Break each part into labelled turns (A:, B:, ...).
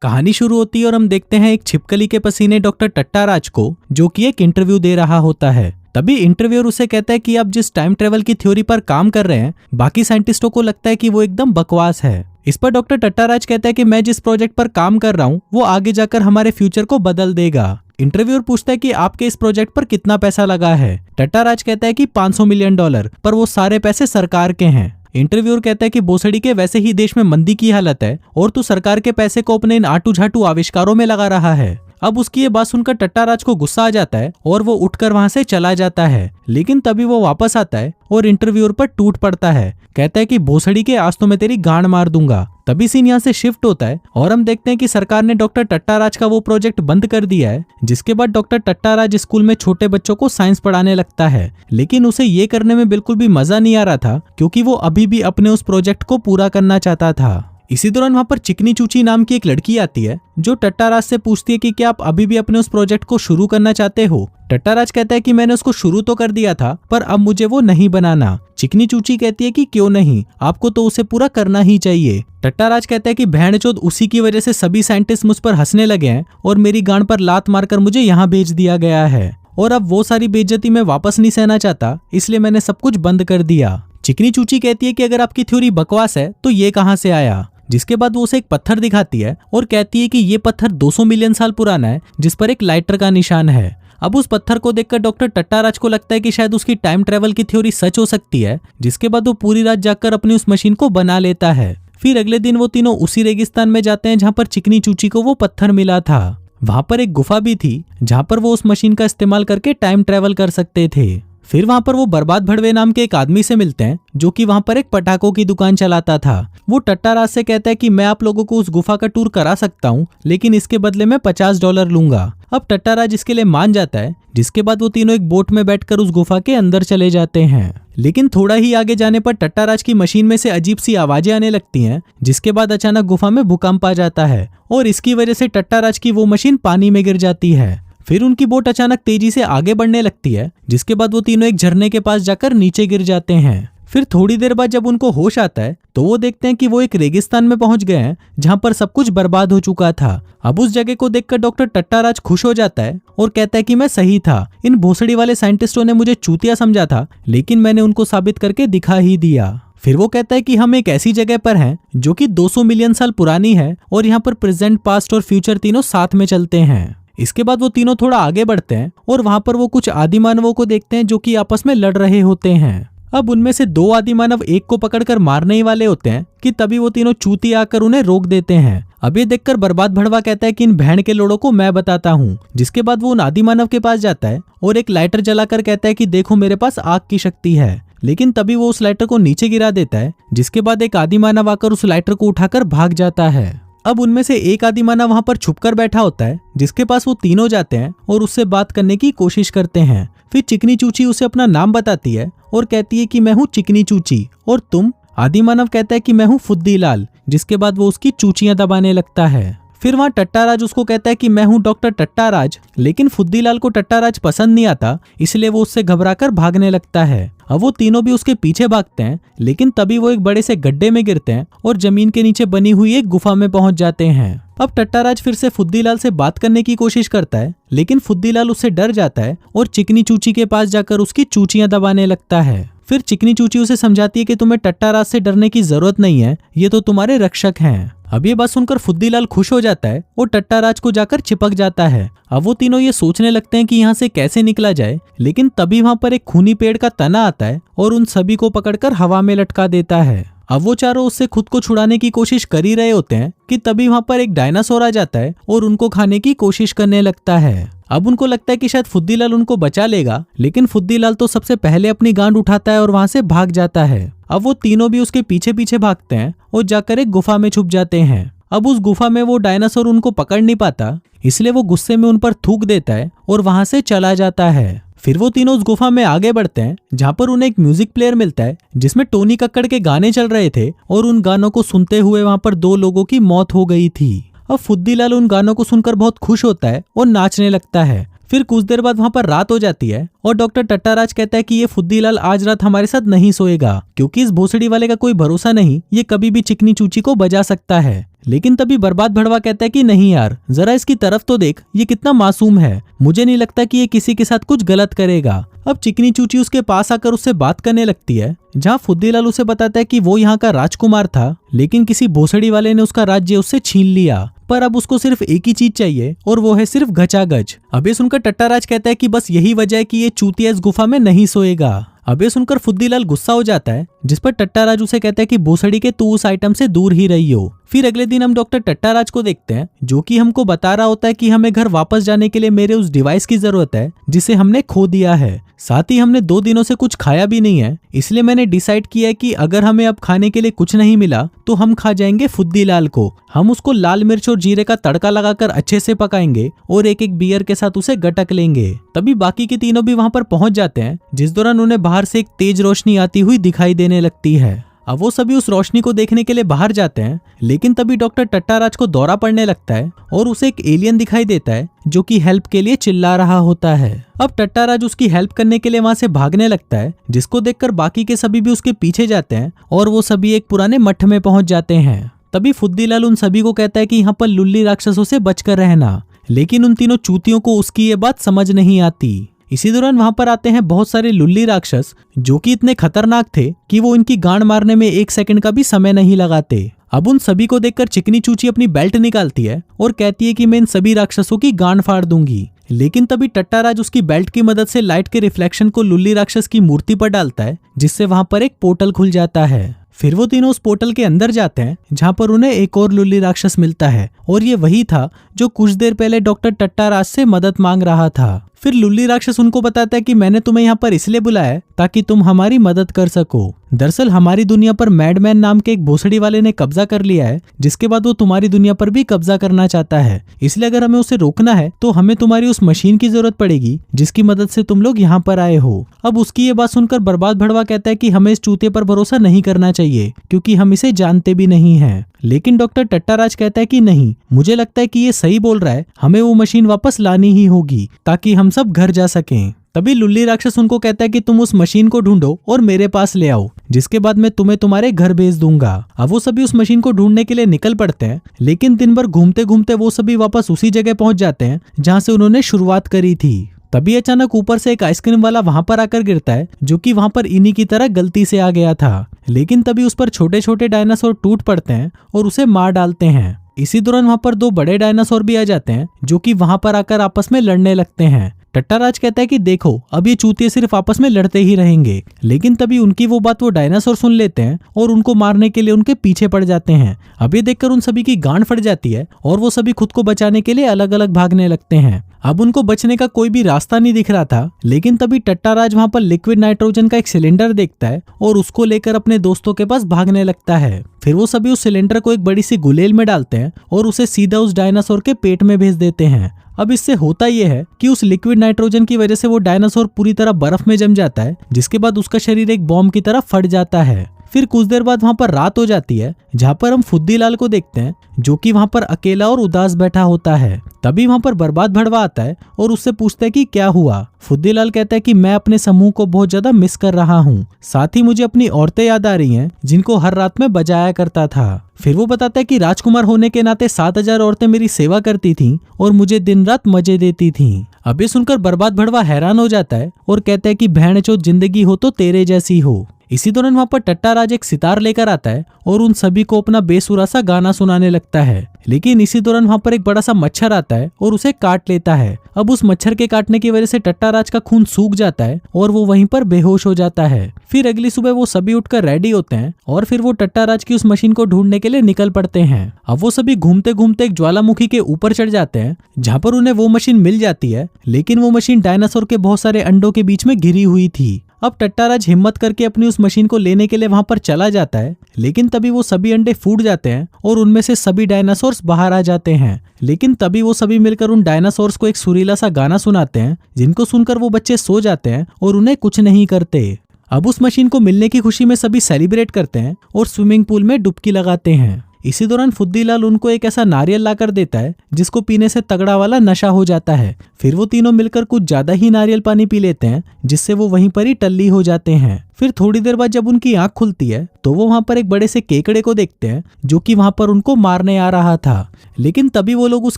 A: कहानी शुरू होती है और हम देखते हैं एक छिपकली के पसीने डॉक्टर टट्टाराज को, जो कि एक इंटरव्यू दे रहा होता है। तभी इंटरव्यूअर उसे कहता है कि आप जिस टाइम ट्रेवल की थ्योरी पर काम कर रहे हैं, बाकी साइंटिस्टों को लगता है कि वो एकदम बकवास है। इस पर डॉक्टर टट्टाराज कहता है कि मैं जिस प्रोजेक्ट पर काम कर रहा हूँ वो आगे जाकर हमारे फ्यूचर को बदल देगा। इंटरव्यूअर पूछता है कि आपके इस प्रोजेक्ट पर कितना पैसा लगा है। टट्टाराज कहता है कि $500 मिलियन, पर वो सारे पैसे सरकार के हैं। इंटरव्यूअर कहता है कि भोसड़ी के वैसे ही देश में मंदी की हालत है और तू सरकार के पैसे को अपने इन आटू झाटू आविष्कारों में लगा रहा है। अब उसकी ये बात सुनकर टट्टाराज को गुस्सा आ जाता है और वो उठकर वहां से चला जाता है। लेकिन तभी वो वापस आता है और इंटरव्यूअर पर टूट पड़ता है। कहता है कि भोसड़ी के आज तो मैं तेरी गांड मार दूंगा। तभी सीन यहाँ से शिफ्ट होता है और हम देखते हैं कि सरकार ने डॉक्टर टट्टाराज का वो प्रोजेक्ट बंद कर दिया है, जिसके बाद डॉक्टर टट्टाराज स्कूल में छोटे बच्चों को साइंस पढ़ाने लगता है। लेकिन उसे ये करने में बिल्कुल भी मजा नहीं आ रहा था, क्योंकि वो अभी भी अपने उस प्रोजेक्ट को पूरा करना चाहता था। इसी दौरान वहां पर चिकनी चूची नाम की एक लड़की आती है, जो टट्टाराज से पूछती है कि क्या आप अभी भी अपने उस प्रोजेक्ट को शुरू करना चाहते हो। टट्टाराज कहता है कि मैंने उसको शुरू तो कर दिया था, पर अब मुझे वो नहीं बनाना। चिकनी चूची कहती है कि क्यों नहीं, आपको तो उसे पूरा करना ही चाहिए। टट्टाराज कहता है कि भेड़चोद उसी की वजह से सभी साइंटिस्ट मुझ पर हंसने लगे हैं और मेरी गांड पर लात मारकर मुझे यहाँ भेज दिया गया है, और अब वो सारी बेइज्जती मैं वापस नहीं सहना चाहता, इसलिए मैंने सब कुछ बंद कर दिया। चिकनी चूची कहती है कि अगर आपकी थ्योरी बकवास है तो ये कहाँ से आया। जिसके बाद वो उसे एक पत्थर दिखाती है और कहती है कि ये पत्थर 200 मिलियन साल पुराना है, जिस पर एक लाइटर का निशान है। अब उस पत्थर को देखकर डॉक्टर टट्टाराज को लगता है कि शायद उसकी टाइम ट्रेवल की थ्योरी सच हो सकती है। जिसके बाद वो पूरी रात जाकर अपनी उस मशीन को बना लेता है। फिर अगले दिन वो तीनों उसी रेगिस्तान में जाते हैं जहाँ पर चिकनी चूची को वो पत्थर मिला था। वहां पर एक गुफा भी थी जहाँ पर वो उस मशीन का इस्तेमाल करके टाइम ट्रेवल कर सकते थे। फिर वहां पर वो बर्बाद भड़वे नाम के एक आदमी से मिलते हैं, जो कि वहां पर एक पटाखों की दुकान चलाता था। वो टट्टाराज से कहता है कि मैं आप लोगों को उस गुफा का टूर करा सकता हूँ, लेकिन इसके बदले में $50 लूंगा। अब टट्टाराज इसके लिए मान जाता है, जिसके बाद वो तीनों एक बोट में बैठकर उस गुफा के अंदर चले जाते हैं। लेकिन थोड़ा ही आगे जाने पर टट्टाराज की मशीन में से अजीब सी आवाजें आने लगती हैं, जिसके बाद अचानक गुफा में भूकंप आ जाता है और इसकी वजह से टट्टाराज की वो मशीन पानी में गिर जाती है। फिर उनकी बोट अचानक तेजी से आगे बढ़ने लगती है, जिसके बाद वो तीनों एक झरने के पास जाकर नीचे गिर जाते हैं। फिर थोड़ी देर बाद जब उनको होश आता है तो वो देखते हैं कि वो एक रेगिस्तान में पहुंच गए हैं, जहां पर सब कुछ बर्बाद हो चुका था। अब उस जगह को देखकर डॉक्टर टट्टाराज खुश हो जाता है और कहता है कि मैं सही था, इन भोसड़ी वाले साइंटिस्टों ने मुझे चूतिया समझा था, लेकिन मैंने उनको साबित करके दिखा ही दिया। फिर वो कहता है कि हम एक ऐसी जगह पर हैं जो कि 200 मिलियन साल पुरानी है और यहाँ पर प्रेजेंट, पास्ट और फ्यूचर तीनों साथ में चलते हैं। इसके बाद वो तीनों थोड़ा आगे बढ़ते हैं और वहां पर वो कुछ आदिमानवों को देखते हैं, जो कि आपस में लड़ रहे होते हैं। अब उनमें से 2 आदिमानव एक को पकड़कर मारने ही वाले होते हैं कि तभी वो तीनों चूती आकर उन्हें रोक देते हैं। अब ये देखकर बर्बाद भड़वा कहता है कि इन भैंड के लोड़ों को मैं बताता हूँ। जिसके बाद वो उन आदिमानव के पास जाता है और एक लाइटर जलाकर कहता है कि देखो मेरे पास आग की शक्ति है। लेकिन तभी वो उस लाइटर को नीचे गिरा देता है, जिसके बाद एक आदिमानव आकर उस लाइटर को उठाकर भाग जाता है। अब उनमें से एक आदिमानव वहां पर छुपकर बैठा होता है, जिसके पास वो तीनों जाते हैं और उससे बात करने की कोशिश करते हैं। फिर चिकनी चूची उसे अपना नाम बताती है और कहती है कि मैं हूँ चिकनी चूची, और तुम? आदिमानव कहता है कि मैं हूँ फुद्दीलाल। जिसके बाद वो उसकी चूचियां दबाने लगता है। फिर वहां टट्टाराज उसको कहता है कि मैं हूँ डॉक्टर टट्टाराज, लेकिन फुद्दीलाल को टट्टाराज पसंद नहीं आता, इसलिए वो उससे घबराकर भागने लगता है। अब वो तीनों भी उसके पीछे भागते हैं, लेकिन तभी वो एक बड़े से गड्ढे में गिरते हैं और जमीन के नीचे बनी हुई एक गुफा में पहुंच जाते हैं। अब टट्टाराज फिर से फुद्दीलाल से बात करने की कोशिश करता है, लेकिन फुद्दीलाल उससे डर जाता है और चिकनी चूची के पास जाकर उसकी चूचियां दबाने लगता है। फिर चिकनी चूची उसे समझाती है कि तुम्हें टट्टाराज से डरने की जरूरत नहीं है, ये तो तुम्हारे रक्षक हैं। अब ये बात सुनकर फुद्दीलाल खुश हो जाता है और टट्टाराज को जाकर चिपक जाता है। अब वो तीनों ये सोचने लगते हैं कि यहाँ से कैसे निकला जाए, लेकिन तभी वहां पर एक खूनी पेड़ का तना आता है और उन सभी को पकड़कर हवा में लटका देता है। अब वो चारों उससे खुद को छुड़ाने की कोशिश कर ही रहे होते हैं कि तभी वहां पर एक डायनासोर आ जाता है और उनको खाने की कोशिश करने लगता है। अब उनको लगता है कि शायद फुद्दीलाल उनको बचा लेगा, लेकिन फुद्दीलाल तो सबसे पहले अपनी गांड उठाता है और वहां से भाग जाता है। अब वो तीनों भी उसके पीछे पीछे भागते हैं और जाकर एक गुफा में छुप जाते हैं। अब उस गुफा में वो डायनासोर उनको पकड़ नहीं पाता, इसलिए वो गुस्से में उन पर थूक देता है और वहां से चला जाता है। फिर वो तीनों उस गुफा में आगे बढ़ते हैं, जहाँ पर उन्हें एक म्यूजिक प्लेयर मिलता है जिसमें टोनी कक्कड़ के गाने चल रहे थे, और उन गानों को सुनते हुए वहां पर 2 लोगों की मौत हो गई थी। अब फुद्दीलाल उन गानों को सुनकर बहुत खुश होता है और नाचने लगता है। फिर कुछ देर बाद वहां पर रात हो जाती है और डॉक्टर टट्टाराज कहता है कि ये फुद्दीलाल आज रात हमारे साथ नहीं सोएगा, क्योंकि इस भोसड़ी वाले का कोई भरोसा नहीं, ये कभी भी चिकनी चूची को बजा सकता है। लेकिन तभी बर्बाद भड़वा कहता है कि नहीं यार, जरा इसकी तरफ तो देख, ये कितना मासूम है, मुझे नहीं लगता कि ये किसी के साथ कुछ गलत करेगा। अब चिकनी चूची उसके पास आकर उससे बात करने लगती है, जहाँ फुद्दीलाल उसे बताता है कि वो यहाँ का राजकुमार था, लेकिन किसी भोसड़ी वाले ने उसका राज्य उससे छीन लिया, पर अब उसको सिर्फ एक ही चीज चाहिए और वो है सिर्फ गचागच। अब ये सुनकर टट्टाराज कहता है कि बस यही वजह है कि ये चूतिया इस गुफा में नहीं सोएगा। अब ये सुनकर फुद्दीलाल गुस्सा हो जाता है, जिस पर टट्टाराज उसे कहता है कि भोसड़ी के तू उस आइटम से दूर ही रही हो। फिर अगले दिन हम डॉक्टर टट्टाराज को देखते हैं, जो कि हमको बता रहा होता है कि हमें घर वापस जाने के लिए मेरे उस डिवाइस की जरूरत है जिसे हमने खो दिया है। साथ ही हमने 2 दिनों से कुछ खाया भी नहीं है, इसलिए मैंने डिसाइड किया है कि अगर हमें अब खाने के लिए कुछ नहीं मिला तो हम खा जाएंगे फुद्दीलाल को। हम उसको लाल मिर्च और जीरे का तड़का लगाकर अच्छे से पकाएंगे और एक एक बियर के साथ उसे गटक लेंगे। तभी बाकी के तीनों भी वहां पर पहुंच जाते हैं, जिस दौरान उन्हें बाहर से एक तेज रोशनी आती हुई दिखाई देने लगती है। अब वो सभी उस रोशनी को देखने के लिए बाहर जाते हैं, लेकिन तभी डॉक्टर टट्टाराज को दौरा पड़ने लगता है और उसे एक एलियन दिखाई देता है जो कि हेल्प के लिए चिल्ला रहा होता है। अब टट्टाराज उसकी हेल्प करने के लिए वहां से भागने लगता है, जिसको देखकर बाकी के सभी भी उसके पीछे जाते हैं और वो सभी एक पुराने मठ में पहुंच जाते हैं। तभी फुद्दीलाल उन सभी को कहता है कि यहाँ पर लुल्ली राक्षसों से बचकर रहना, लेकिन उन तीनों चूतियों को उसकी ये बात समझ नहीं आती। इसी दौरान वहां पर आते हैं बहुत सारे लुल्ली राक्षस, जो कि इतने खतरनाक थे कि वो इनकी गांड मारने में 1 सेकंड का भी समय नहीं लगाते। अब उन सभी को देखकर चिकनी चूची अपनी बेल्ट निकालती है और कहती है कि मैं इन सभी राक्षसों की गांड फाड़ दूंगी। लेकिन तभी टट्टाराज उसकी बेल्ट की मदद से लाइट के रिफ्लेक्शन को लुल्ली राक्षस की मूर्ति पर डालता है, जिससे वहां पर एक पोर्टल खुल जाता है। फिर वो तीनों उस पोर्टल के अंदर जाते हैं, जहाँ पर उन्हें एक और लुल्ली राक्षस मिलता है और ये वही था जो कुछ देर पहले डॉक्टर टट्टाराज से मदद मांग रहा था। फिर लुल्ली राक्षस उनको बताता है कि मैंने तुम्हें यहाँ पर इसलिए बुलाया है ताकि तुम हमारी मदद कर सको। दरअसल हमारी दुनिया पर मैडमैन नाम के एक भोसड़ी वाले ने कब्जा कर लिया है, जिसके बाद वो तुम्हारी दुनिया पर भी कब्जा करना चाहता है। इसलिए अगर हमें उसे रोकना है तो हमें तुम्हारी उस मशीन की जरूरत पड़ेगी जिसकी मदद से तुम लोग यहाँ पर आए हो। अब उसकी ये बात सुनकर बर्बाद भड़वा कहता है कि हमें इस चूते पर भरोसा नहीं करना चाहिए, क्योंकि हम इसे जानते भी नहीं है। लेकिन डॉक्टर टट्टाराज कहता है कि नहीं, मुझे लगता है कि ये सही बोल रहा है, हमें वो मशीन वापस लानी ही होगी ताकि हम सब घर जा सकें। तभी लुल्ली राक्षस उनको कहता है कि तुम उस मशीन को ढूंढो और मेरे पास ले आओ, जिसके बाद मैं तुम्हें तुम्हारे घर भेज दूंगा। अब वो सभी उस मशीन को ढूंढने के लिए निकल पड़ते हैं, लेकिन दिन भर घूमते घूमते वो सभी वापस उसी जगह पहुंच जाते हैं जहां से उन्होंने शुरुआत करी थी। तभी अचानक ऊपर से एक आइसक्रीम वाला वहां पर आकर गिरता है, जो कि वहां पर इन्हीं की तरह गलती से आ गया था। लेकिन तभी उस पर छोटे छोटे डायनासोर टूट पड़ते हैं और उसे मार डालते हैं। इसी दौरान वहां पर 2 बड़े डायनासोर भी आ जाते हैं, जो कि वहां पर आकर आपस में लड़ने लगते हैं। टट्टाराज कहता है कि देखो, अब ये चूतिए सिर्फ आपस में लड़ते ही रहेंगे। लेकिन तभी उनकी वो बात वो डायनासोर सुन लेते हैं और उनको मारने के लिए उनके पीछे पड़ जाते हैं। अब ये देखकर उन सभी की गांड फट जाती है और वो सभी खुद को बचाने के लिए अलग अलग भागने लगते हैं। अब उनको बचने का कोई भी रास्ता नहीं दिख रहा था, लेकिन तभी टट्टाराज वहां पर लिक्विड नाइट्रोजन का एक सिलेंडर देखता है और उसको लेकर अपने दोस्तों के पास भागने लगता है। फिर वो सभी उस सिलेंडर को एक बड़ी सी गुलेल में डालते हैं और उसे सीधा उस डायनासोर के पेट में भेज देते हैं। अब इससे होता यह है कि उस लिक्विड नाइट्रोजन की वजह से वो डायनासोर पूरी तरह बर्फ में जम जाता है, जिसके बाद उसका शरीर एक बॉम्ब की तरह फट जाता है। फिर कुछ देर बाद वहां पर रात हो जाती है, जहां पर हम फुद्दीलाल को देखते हैं, जो कि वहां पर अकेला और उदास बैठा होता है। तभी वहां पर बर्बाद भड़वा आता है और उससे पूछता है कि क्या हुआ। फुद्दीलाल कहता है कि मैं अपने समूह को बहुत ज्यादा मिस कर रहा हूँ, साथ ही मुझे अपनी औरतें याद आ रही हैं जिनको हर रात में बजाया करता था। फिर वो बताता है कि राजकुमार होने के नाते 7000 औरतें मेरी सेवा करती थीं और मुझे दिन रात मजे देती थीं। अब ये सुनकर बर्बाद भड़वा हैरान हो जाता है और कहता है कि बहनचोद जिंदगी हो तो तेरे जैसी हो। इसी दौरान वहां पर टट्टाराज एक सितार लेकर आता है और उन सभी को अपना बेसुरा सा गाना सुनाने लगता है। लेकिन इसी दौरान वहां पर एक बड़ा सा मच्छर आता है और उसे काट लेता है। अब उस मच्छर के काटने की वजह से टट्टाराज का खून सूख जाता है और वो वहीं पर बेहोश हो जाता है। फिर अगली सुबह वो सभी उठकर रेडी होते हैं और फिर वो टट्टाराज की उस मशीन को ढूंढने के लिए निकल पड़ते हैं। अब वो सभी घूमते घूमते एक ज्वालामुखी के ऊपर चढ़ जाते हैं, जहाँ पर उन्हें वो मशीन मिल जाती है, लेकिन वो मशीन डायनासोर के बहुत सारे अंडों के बीच में घिरी हुई थी। अब टट्टाराज हिम्मत करके अपनी उस मशीन को लेने के लिए वहां पर चला जाता है, लेकिन तभी वो सभी अंडे फूट जाते हैं और उनमें से सभी डायनासोर्स बाहर आ जाते हैं। लेकिन तभी वो सभी मिलकर उन डायनासोर्स को एक सुरीला सा गाना सुनाते हैं, जिनको सुनकर वो बच्चे सो जाते हैं और उन्हें कुछ नहीं करते। अब उस मशीन को मिलने की खुशी में सभी सेलिब्रेट करते हैं और स्विमिंग पूल में डुबकी लगाते हैं। इसी दौरान फुद्दीलाल उनको एक ऐसा नारियल लाकर देता है जिसको पीने से तगड़ा वाला नशा हो जाता है। फिर वो तीनों मिलकर कुछ ज्यादा ही नारियल पानी पी लेते हैं जिससे वो वहीं पर ही टल्ली हो जाते हैं। फिर थोड़ी देर बाद जब उनकी आंख खुलती है तो वो वहां पर एक बड़े से केकड़े को देखते हैं जो कि वहां पर उनको मारने आ रहा था। लेकिन तभी वो लोग उस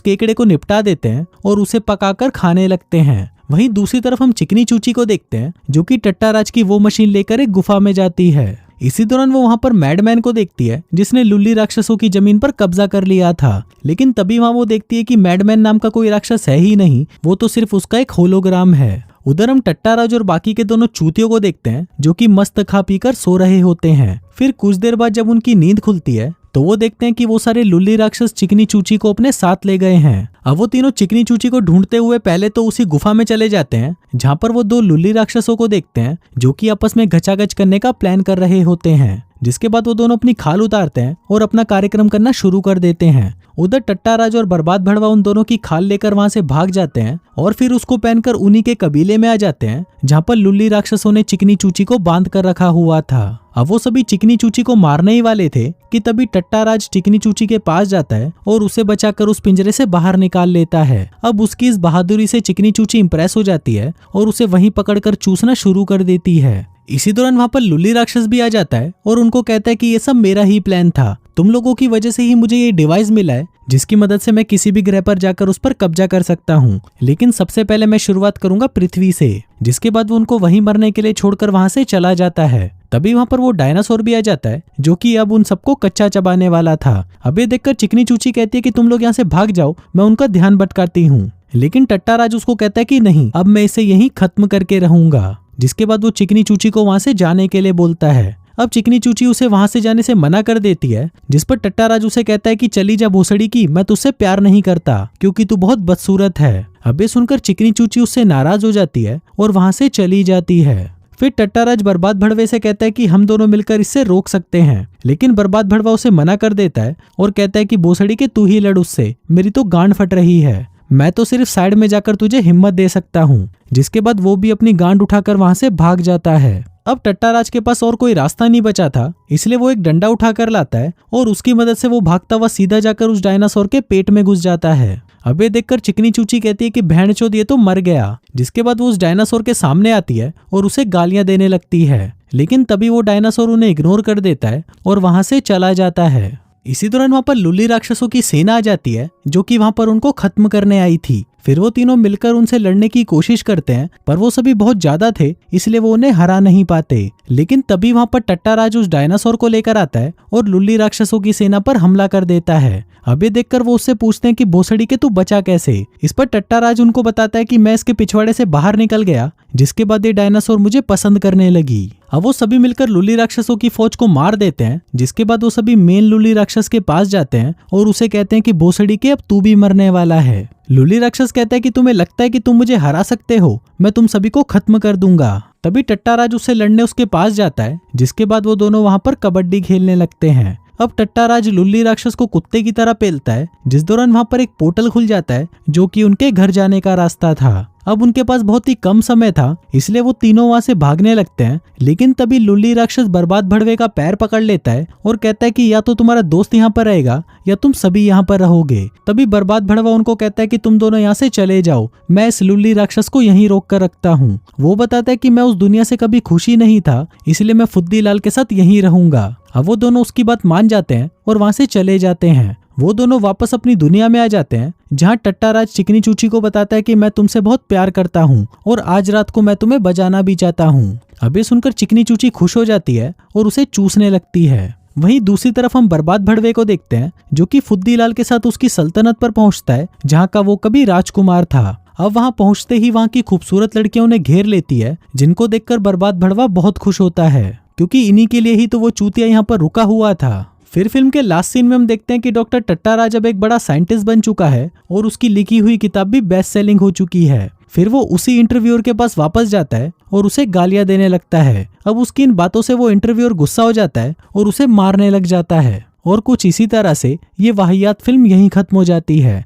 A: केकड़े को निपटा देते हैं और उसे पकाकर खाने लगते हैं। वहीं दूसरी तरफ हम चिकनी चूची को देखते हैं जो कि टट्टाराज की वो मशीन लेकर एक गुफा में जाती है। इसी दौरान वो वहां पर मैडमैन को देखती है जिसने लुल्ली राक्षसों की जमीन पर कब्जा कर लिया था। लेकिन तभी वहां वो देखती है कि मैडमैन नाम का कोई राक्षस है ही नहीं, वो तो सिर्फ उसका एक होलोग्राम है। उधर हम टट्टाराज और बाकी के दोनों चूतियों को देखते हैं जो कि मस्त खा पीकर सो रहे होते हैं। फिर कुछ देर बाद जब उनकी नींद खुलती है तो वो देखते हैं कि वो सारे लुल्ली राक्षस चिकनी चूची को अपने साथ ले गए हैं। अब वो तीनों चिकनी चूची को ढूंढते हुए पहले तो उसी गुफा में चले जाते हैं जहाँ पर वो दो लुल्ली राक्षसों को देखते हैं जो कि आपस में घचाघच करने का प्लान कर रहे होते हैं। जिसके बाद वो दोनों अपनी खाल उतारते हैं और अपना कार्यक्रम करना शुरू कर देते हैं। उधर टट्टाराज और बर्बाद भड़वा उन दोनों की खाल लेकर वहां से भाग जाते हैं और फिर उसको पहनकर उन्हीं के कबीले में आ जाते हैं जहाँ पर लुल्ली राक्षसों ने चिकनी चूची को बांध कर रखा हुआ था। अब वो सभी चिकनी चूची को मारने ही वाले थे कि तभी टट्टाराज चिकनी चूची के पास जाता है और उसे बचाकर उस पिंजरे से बाहर निकाल लेता है। अब उसकी इस बहादुरी से चिकनी चूची इंप्रेस हो जाती है और उसे वहीं पकड़कर चूसना शुरू कर देती है। इसी दौरान वहां पर लुल्ली राक्षस भी आ जाता है और उनको कहता है कि ये सब मेरा ही प्लान था, तुम लोगों की वजह से ही मुझे ये डिवाइस मिला है जिसकी मदद से मैं किसी भी ग्रह पर जाकर उस पर कब्जा कर सकता हूँ। लेकिन सबसे पहले मैं शुरुआत करूंगा पृथ्वी से। जिसके बाद वो उनको वहीं मरने के लिए छोड़कर वहां से चला जाता है। तभी वहां पर वो डायनासोर भी आ जाता है जो कि अब उन सबको कच्चा चबाने वाला था। अब ये देखकर चिकनी चूची कहती है कि तुम लोग यहाँ से भाग जाओ, मैं उनका ध्यान भटकाती हूँ। लेकिन टट्टाराज उसको कहता है कि नहीं, अब मैं इसे यहीं खत्म करके रहूंगा। जिसके बाद वो चिकनी चूची को वहां से जाने के लिए बोलता है। अब चिकनी चूची उसे वहां से जाने से मना कर देती है, जिस पर टट्टाराज उसे कहता है कि चली जा भोसड़ी की, मैं तुझसे प्यार नहीं करता क्योंकि तू बहुत बदसूरत है। अब ये सुनकर चिकनी चूची उससे नाराज हो जाती है और वहां से चली जाती है। फिर टट्टाराज बर्बाद भड़वे से कहता है कि हम दोनों मिलकर इससे रोक सकते हैं। लेकिन बर्बाद भड़वा उसे मना कर देता है और कहता है कि भोसड़ी के तू ही लड़ उससे, मेरी तो गांड फट रही है, मैं तो सिर्फ साइड में जाकर तुझे हिम्मत दे सकता हूँ। जिसके बाद वो भी अपनी गांड उठाकर वहां से भाग जाता है। अब टट्टाराज के पास और कोई रास्ता नहीं बचा था, इसलिए वो एक डंडा उठाकर लाता है और उसकी मदद से वो भागता हुआ सीधा जाकर उस डायनासोर के पेट में घुस जाता है। अब ये देखकर चिकनी चूची कहती है कि भेड़चोद ये तो मर गया। जिसके बाद वो उस डायनासोर के सामने आती है और उसे गालियां देने लगती है। लेकिन तभी वो डायनासोर उन्हें इग्नोर कर देता है और वहां से चला जाता है। इसी दौरान वहां पर लुल्ली राक्षसों की सेना आ जाती है जो कि वहां पर उनको खत्म करने आई थी। फिर वो तीनों मिलकर उनसे लड़ने की कोशिश करते हैं, पर वो सभी बहुत ज्यादा थे इसलिए वो उन्हें हरा नहीं पाते। लेकिन तभी वहां पर टट्टाराज उस डायनासोर को लेकर आता है और लुल्ली राक्षसों की सेना पर हमला कर देता है। अब ये देखकर वो उससे पूछते हैं कि भोसड़ी के तू बचा कैसे। इस पर टट्टाराज उनको बताता है कि मैं इसके पिछवाड़े से बाहर निकल गया, जिसके बाद ये डायनासोर मुझे पसंद करने लगी। अब वो सभी मिलकर लुल्ली राक्षसों की फौज को मार देते हैं। जिसके बाद वो सभी मेन लुल्ली राक्षस के पास जाते हैं और उसे कहते हैं कि भोसड़ी के अब तू भी मरने वाला है। लुल्ली राक्षस कहता है कि तुम्हें लगता है कि तुम मुझे हरा सकते हो, मैं तुम सभी को खत्म कर दूंगा। तभी टट्टाराज उससे लड़ने उसके पास जाता है। जिसके बाद वो दोनों वहां पर कबड्डी खेलने लगते हैं। अब टट्टाराज लुल्ली राक्षस को कुत्ते की तरह पेलता है, जिस दौरान वहां पर एक पोर्टल खुल जाता है जो कि उनके घर जाने का रास्ता था। अब उनके पास बहुत ही कम समय था, इसलिए वो तीनों वहां से भागने लगते हैं। लेकिन तभी लुल्ली राक्षस बर्बाद भड़वे का पैर पकड़ लेता है और कहता है कि या तो तुम्हारा दोस्त यहाँ पर रहेगा या तुम सभी यहाँ पर रहोगे। तभी बर्बाद भड़वा उनको कहता है कि तुम दोनों यहाँ से चले जाओ, मैं इस लुल्ली राक्षस को यहीं रोक कर रखता हूँ। वो बताता है कि मैं उस दुनिया से कभी खुशी नहीं था, इसलिए मैं फुद्दीलाल के साथ यहीं रहूंगा। अब वो दोनों उसकी बात मान जाते हैं और वहां से चले जाते हैं। वो दोनों वापस अपनी दुनिया में आ जाते हैं, जहाँ टट्टाराज चिकनी चूची को बताता है कि मैं तुमसे बहुत प्यार करता हूँ और आज रात को मैं तुम्हें बजाना भी चाहता हूँ। अब ये सुनकर चिकनी चूची खुश हो जाती है और उसे चूसने लगती है। वहीं दूसरी तरफ हम बर्बाद भड़वे को देखते हैं जो कि फुद्दीलाल के साथ उसकी सल्तनत पर पहुंचता है, जहाँ का वो कभी राजकुमार था। अब वहां पहुंचते ही वहां की खूबसूरत लड़कियां उन्हें घेर लेती है, जिनको देखकर बर्बाद भड़वा बहुत खुश होता है क्योंकि इन्हीं के लिए ही तो वो चूतिया यहाँ पर रुका हुआ था। फिर फिल्म के लास्ट सीन में हम देखते हैं कि डॉक्टर टट्टाराज अब एक बड़ा साइंटिस्ट बन चुका है और उसकी लिखी हुई किताब भी बेस्ट सेलिंग हो चुकी है। फिर वो उसी इंटरव्यूअर के पास वापस जाता है और उसे गालियां देने लगता है। अब उसकी इन बातों से वो इंटरव्यूअर गुस्सा हो जाता है और उसे मारने लग जाता है। और कुछ इसी तरह से ये वाहियात फिल्म यहीं खत्म हो जाती है।